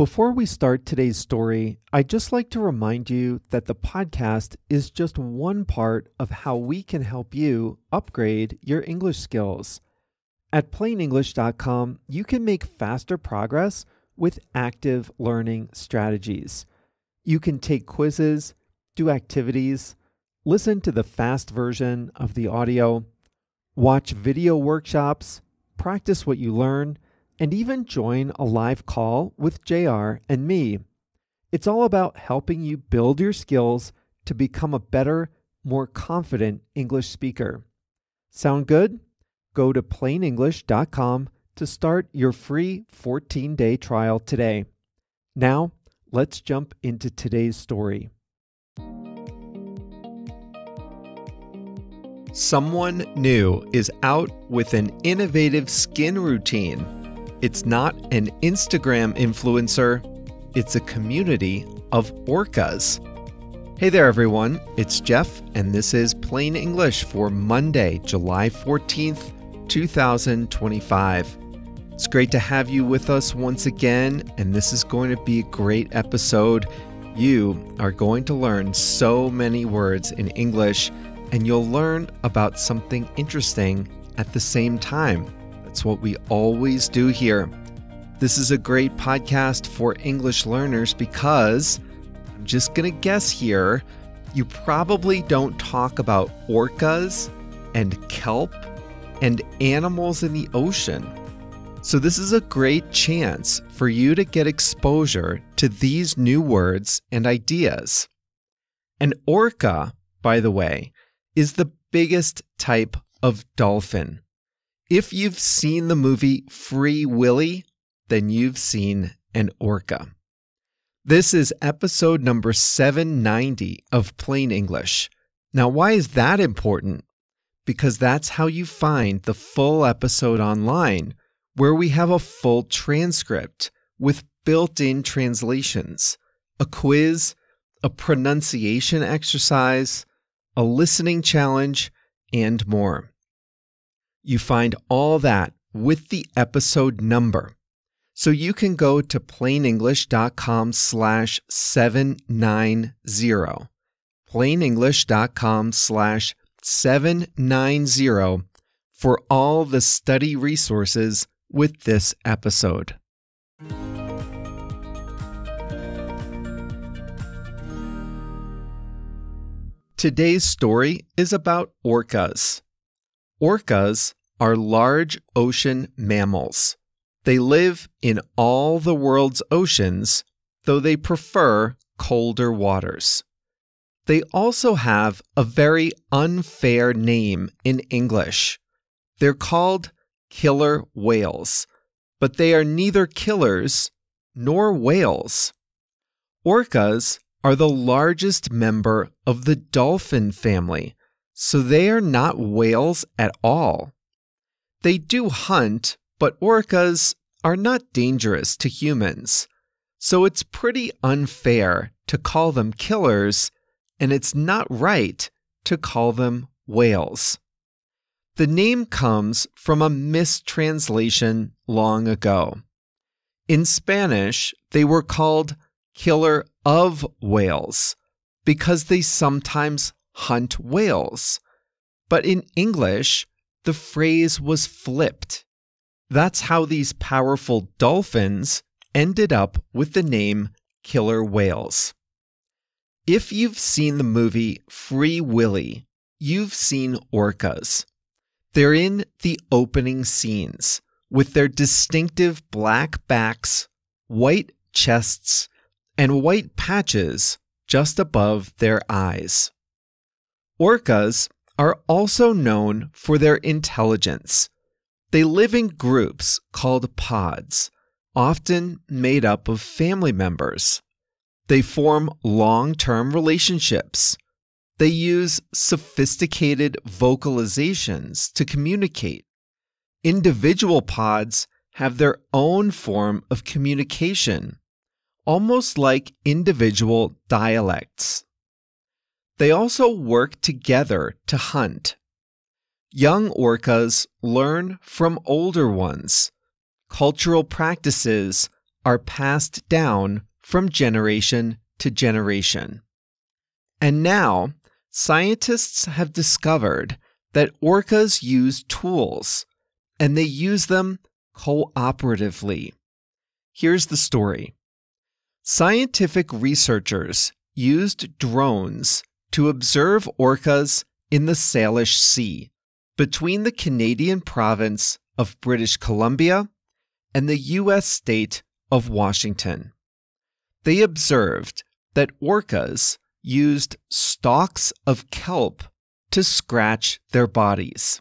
Before we start today's story, I'd just like to remind you that the podcast is just one part of how we can help you upgrade your English skills. At plainenglish.com, you can make faster progress with active learning strategies. You can take quizzes, do activities, listen to the fast version of the audio, watch video workshops, practice what you learn, and even join a live call with JR and me. It's all about helping you build your skills to become a better, more confident English speaker. Sound good? Go to plainenglish.com to start your free 14-day trial today. Now, let's jump into today's story. Someone new is out with an innovative skin routine. It's not an Instagram influencer, it's a community of orcas. Hey there everyone, it's Jeff and this is Plain English for Monday, July 14th, 2025. It's great to have you with us once again, and this is going to be a great episode. You are going to learn so many words in English, and you'll learn about something interesting at the same time. That's what we always do here. This is a great podcast for English learners because, I'm just going to guess here, you probably don't talk about orcas and kelp and animals in the ocean. So this is a great chance for you to get exposure to these new words and ideas. An orca, by the way, is the biggest type of dolphin. If you've seen the movie Free Willy, then you've seen an orca. This is episode number 790 of Plain English. Now, why is that important? Because that's how you find the full episode online, where we have a full transcript with built-in translations, a quiz, a pronunciation exercise, a listening challenge, and more. You find all that with the episode number. So you can go to plainenglish.com/790, plainenglish.com/790 for all the study resources with this episode. Today's story is about orcas. Orcas are large ocean mammals. They live in all the world's oceans, though they prefer colder waters. They also have a very unfair name in English. They're called killer whales, but they are neither killers nor whales. Orcas are the largest member of the dolphin family, so they are not whales at all. They do hunt, but orcas are not dangerous to humans, so it's pretty unfair to call them killers, and it's not right to call them whales. The name comes from a mistranslation long ago. In Spanish, they were called killer of whales because they sometimes hunt whales. But in English, the phrase was flipped. That's how these powerful dolphins ended up with the name killer whales. If you've seen the movie Free Willy, you've seen orcas. They're in the opening scenes with their distinctive black backs, white chests, and white patches just above their eyes. Orcas are also known for their intelligence. They live in groups called pods, often made up of family members. They form long-term relationships. They use sophisticated vocalizations to communicate. Individual pods have their own form of communication, almost like individual dialects. They also work together to hunt. Young orcas learn from older ones. Cultural practices, are passed down from generation to generation. And now, scientists have discovered that orcas use tools, and they use them cooperatively. Here's the story. Scientific researchers used drones to observe orcas in the Salish Sea, between the Canadian province of British Columbia and the U.S. state of Washington. They observed that orcas used stalks of kelp to scratch their bodies.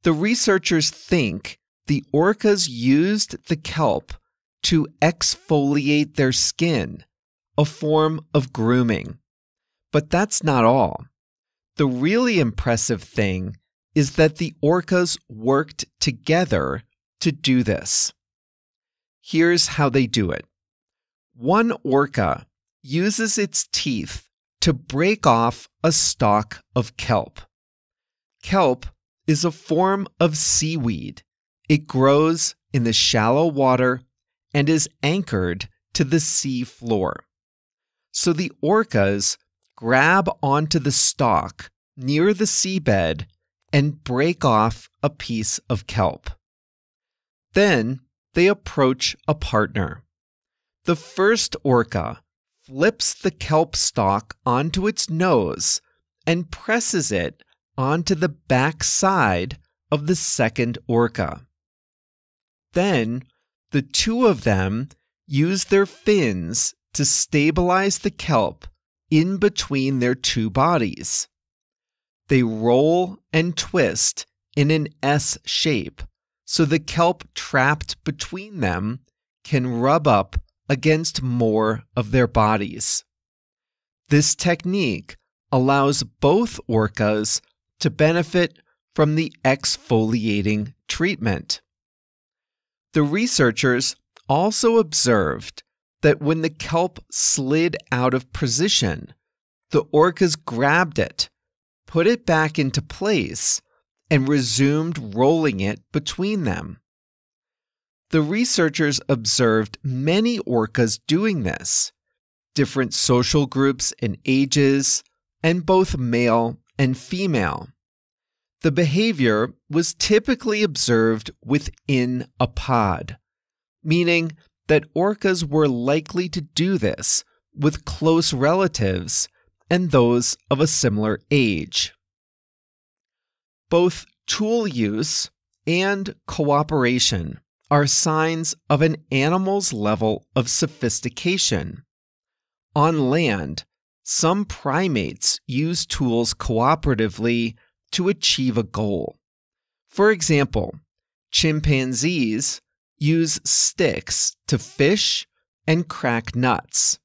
The researchers think the orcas used the kelp to exfoliate their skin, a form of grooming. But that's not all. The really impressive thing is that the orcas worked together to do this. Here's how they do it. One orca uses its teeth to break off a stalk of kelp. Kelp is a form of seaweed. It grows in the shallow water and is anchored to the sea floor. So the orcas grab onto the stalk near the seabed and break off a piece of kelp. Then they approach a partner. The first orca flips the kelp stalk onto its nose and presses it onto the back side of the second orca. Then the two of them use their fins to stabilize the kelp in between their two bodies. They roll and twist in an S shape so the kelp trapped between them can rub up against more of their bodies. This technique allows both orcas to benefit from the exfoliating treatment. The researchers also observed that when the kelp slid out of position, the orcas grabbed it, put it back into place, and resumed rolling it between them. The researchers observed many orcas doing this, different social groups and ages, and both male and female. The behavior was typically observed within a pod, meaning that orcas were likely to do this with close relatives and those of a similar age. Both tool use and cooperation are signs of an animal's level of sophistication. On land, some primates use tools cooperatively to achieve a goal. For example, chimpanzees use sticks to fish and crack nuts.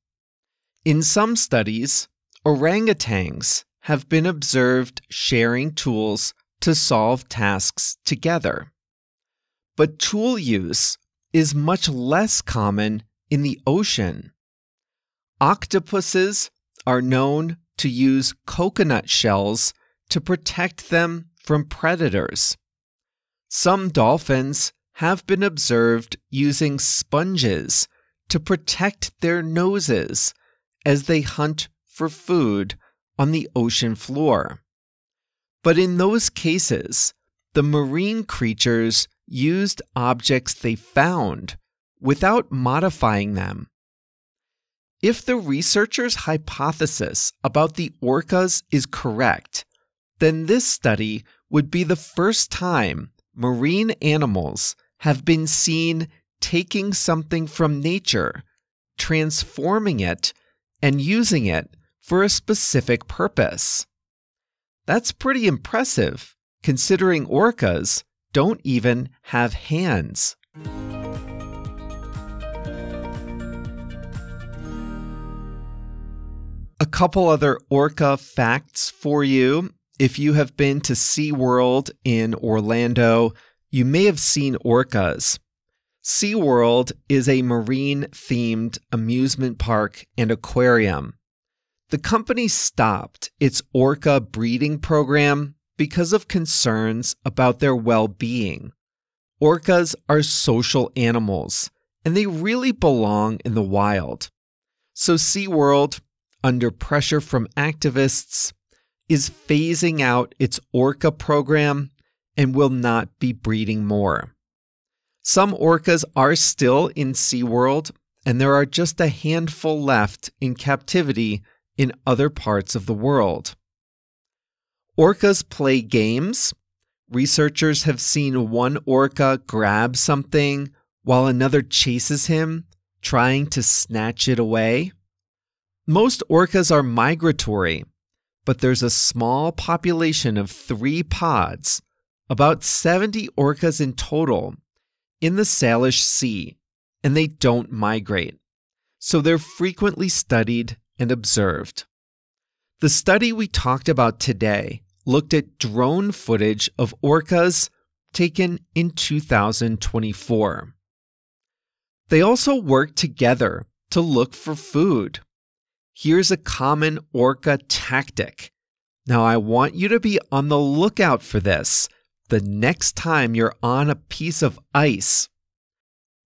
In some studies, orangutans have been observed sharing tools to solve tasks together. But tool use is much less common in the ocean. Octopuses are known to use coconut shells to protect them from predators. Some dolphins have been observed using sponges to protect their noses as they hunt for food on the ocean floor. But in those cases, the marine creatures used objects they found without modifying them. If the researchers' hypothesis about the orcas is correct, then this study would be the first time marine animals have been seen taking something from nature, transforming it, and using it for a specific purpose. That's pretty impressive, considering orcas don't even have hands. A couple other orca facts for you. If you have been to SeaWorld in Orlando, you may have seen orcas. SeaWorld is a marine-themed amusement park and aquarium. The company stopped its orca breeding program because of concerns about their well-being. Orcas are social animals, and they really belong in the wild. So SeaWorld, under pressure from activists, is phasing out its orca program and will not be breeding more. Some orcas are still in SeaWorld, and there are just a handful left in captivity in other parts of the world. Orcas play games. Researchers have seen one orca grab something while another chases him, trying to snatch it away. Most orcas are migratory, but there's a small population of 3 pods, about 70 orcas in total, in the Salish Sea, and they don't migrate, so they're frequently studied and observed. The study we talked about today looked at drone footage of orcas taken in 2024. They also work together to look for food. Here's a common orca tactic. Now, I want you to be on the lookout for this the next time you're on a piece of ice.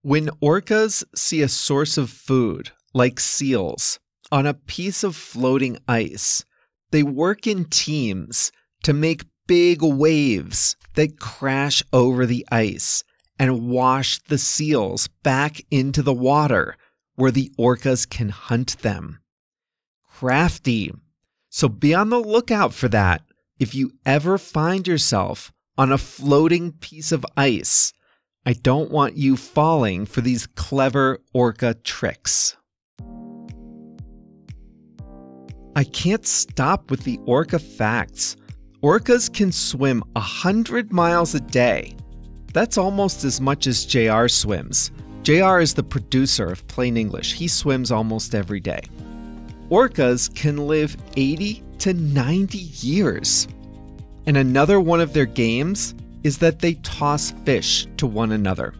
When orcas see a source of food, like seals, on a piece of floating ice, they work in teams to make big waves that crash over the ice and wash the seals back into the water where the orcas can hunt them. Crafty. So be on the lookout for that if you ever find yourself on a floating piece of ice. I don't want you falling for these clever orca tricks. I can't stop with the orca facts. Orcas can swim 100 miles a day. That's almost as much as JR swims. JR is the producer of Plain English. He swims almost every day. Orcas can live 80 to 90 years. And another one of their games is that they toss fish to one another.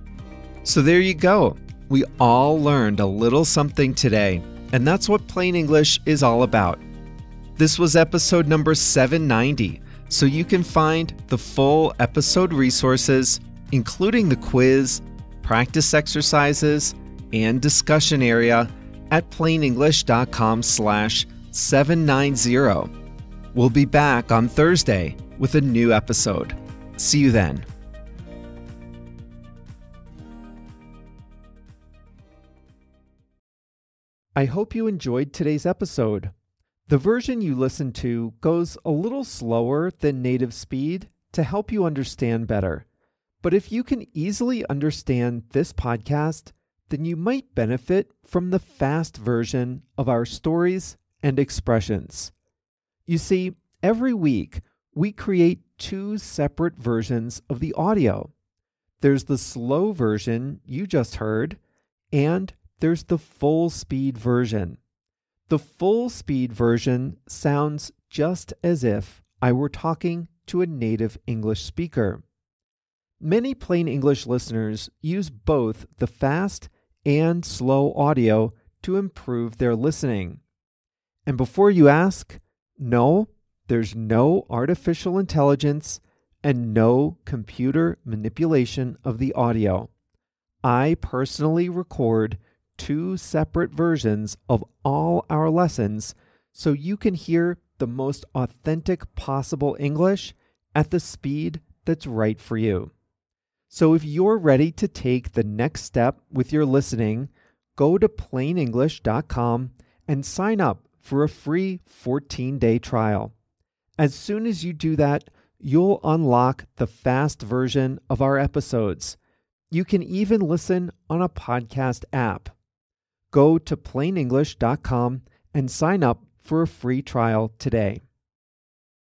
So there you go. We all learned a little something today, and that's what Plain English is all about. This was episode number 790, so you can find the full episode resources, including the quiz, practice exercises, and discussion area at plainenglish.com/790. We'll be back on Thursday with a new episode. See you then. I hope you enjoyed today's episode. The version you listened to goes a little slower than native speed to help you understand better. But if you can easily understand this podcast, then you might benefit from the fast version of our stories and expressions. You see, every week we create 2 separate versions of the audio. There's the slow version you just heard, and there's the full speed version. The full speed version sounds just as if I were talking to a native English speaker. Many Plain English listeners use both the fast and slow audio to improve their listening. And before you ask, no, there's no artificial intelligence and no computer manipulation of the audio. I personally record 2 separate versions of all our lessons so you can hear the most authentic possible English at the speed that's right for you. So if you're ready to take the next step with your listening, go to plainenglish.com and sign up for a free 14-day trial. As soon as you do that, you'll unlock the fast version of our episodes. You can even listen on a podcast app. Go to plainenglish.com and sign up for a free trial today.